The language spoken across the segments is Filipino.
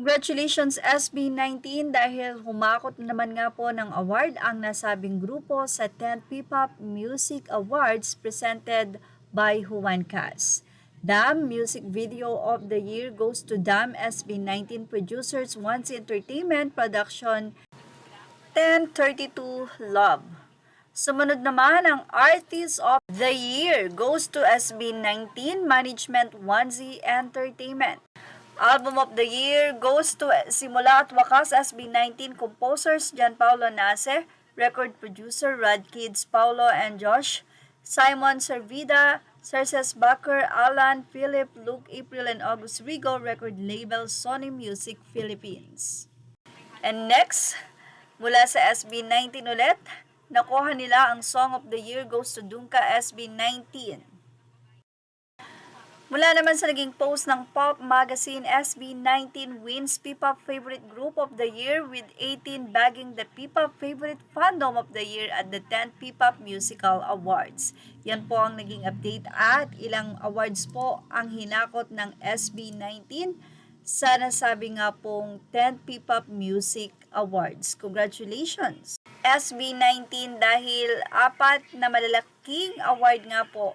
Congratulations SB19 dahil humakot naman nga po ng award ang nasabing grupo sa 10th P-Pop Music Awards presented by Juan Cas. DAM Music Video of the Year goes to DAM SB19 Producers Once Entertainment Production 1032 Love. Sumunod naman ang Artist of the Year goes to SB19 Management Onesie Entertainment. Album of the Year goes to Simula at Wakas SB19 Composers Jan Paulo Nace, Record Producer Rad Kids Paulo and Josh, Simon Servida, Cerces Backer, Alan, Philip, Luke, April and August Rigo, Record Label Sony Music Philippines. And next, mula sa SB19 ulit, nakuha nila ang Song of the Year goes to Dungka SB19. Mula naman sa naging post ng Pop Magazine, SB19 wins P-Pop Favorite Group of the Year with 18 bagging the P-Pop Favorite Fandom of the Year at the 10th P-Pop Musical Awards. Yan po ang naging update at ilang awards po ang hinakot ng SB19 sa nasabi nga pong 10th P-Pop Music Awards. Congratulations! SB19 dahil 4 na malalaking award nga po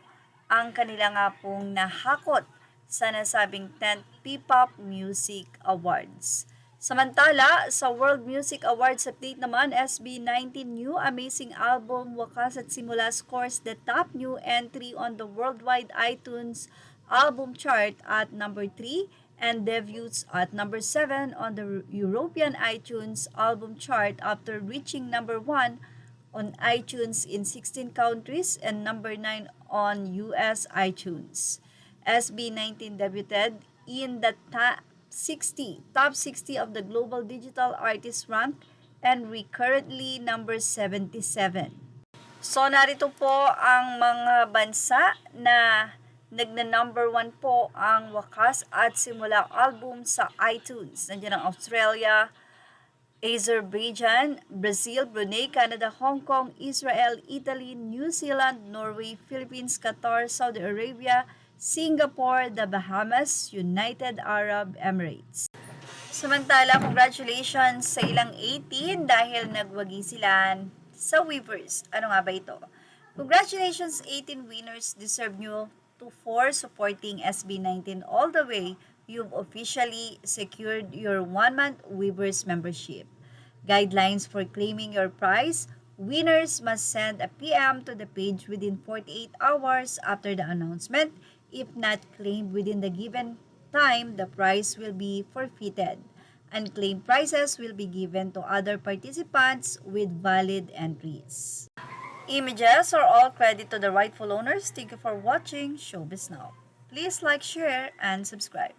ang kanila nga pong nahakot sa nasabing 10th P-Pop Music Awards. Samantala, sa World Music Awards update naman, SB19 New Amazing Album Wakas at Simula scores the top new entry on the worldwide iTunes album chart at number 3 and debuts at number 7 on the European iTunes album chart after reaching number 1 on iTunes in 16 countries and number 9 on US iTunes. SB19 debuted in the top 60 of the global digital artist rank and we currently number 77. So narito po ang mga bansa na nagna-number 1 po ang Wakas at Simula album sa iTunes. Nandiyan ang Australia, Azerbaijan, Brazil, Brunei, Canada, Hong Kong, Israel, Italy, New Zealand, Norway, Philippines, Qatar, Saudi Arabia, Singapore, the Bahamas, United Arab Emirates. Samantala, congratulations sa ilang 18 dahil nagwagi sila sa Weavers. Ano nga ba ito? Congratulations 18 winners, deserve nyo to for supporting SB19 all the way. You've officially secured your 1-month Weavers membership. Guidelines for claiming your prize: winners must send a PM to the page within 48 hours after the announcement. If not claimed within the given time, the prize will be forfeited. Unclaimed prizes will be given to other participants with valid entries. Images are all credit to the rightful owners. Thank you for watching Showbiz Now. Please like, share, and subscribe.